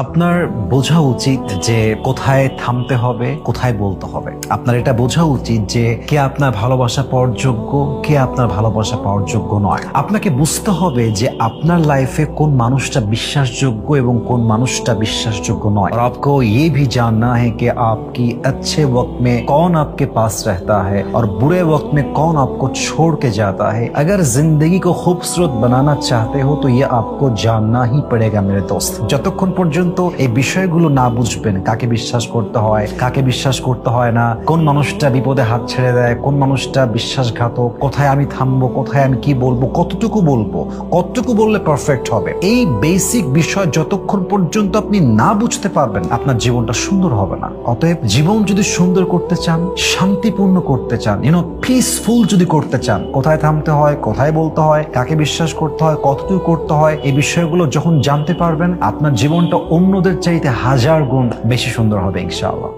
আপনার বোঝা উচিত যে কোথায় থামতে হবে, কোথায় বলতে হবে। আপনার এটা বোঝা উচিত যে কে আপনার ভালোবাসা পাওয়ার যোগ্য, কে আপনার ভালোবাসা পাওয়ার যোগ্য নয়। আপনাকে বুঝতে হবে যে আপনার লাইফে কোন মানুষটা বিশ্বাসযোগ্য এবং কোন মানুষটা বিশ্বাসযোগ্য নয়। और आपको ये भी जानना है कि आपकी अच्छे वक्त में कौन आपके पास रहता है और बुरे वक्त में कौन आपको छोड़ के जाता है। अगर जिंदगी को खूबसूरत बनाना चाहते हो तो ये आपको जानना ही पड़ेगा मेरे दोस्त। যতক্ষণ পর্যন্ত এই বিষয়গুলো না বুঝবেন, কাকে বিশ্বাস করতে হয়, কাকে বিশ্বাস করতে হয় না, কোন মানুষটা বিপদে হাত ছেড়ে দেয়, কোন মানুষটা বিশ্বাসঘাতক, কোথায় আমি থামবো, কোথায় আমি কি বলবো, কতটুকু বলবো, কতটুকু বললে পারফেক্ট হবে, এই বেসিক বিষয় যতক্ষণ পর্যন্ত আপনি না বুঝতে পারবেন আপনার জীবনটা সুন্দর হবে না। অতএব জীবন যদি সুন্দর করতে চান, শান্তিপূর্ণ করতে চান, পিসফুল যদি করতে চান, কোথায় থামতে হয়, কোথায় বলতে হয়, কাকে বিশ্বাস করতে হয়, কতটুকু করতে হয়, এই বিষয়গুলো যখন জানতে পারবেন আপনার জীবনটা অন্যদের চাইতে হাজার গুণ বেশি সুন্দর হবে ইনশাআল্লাহ।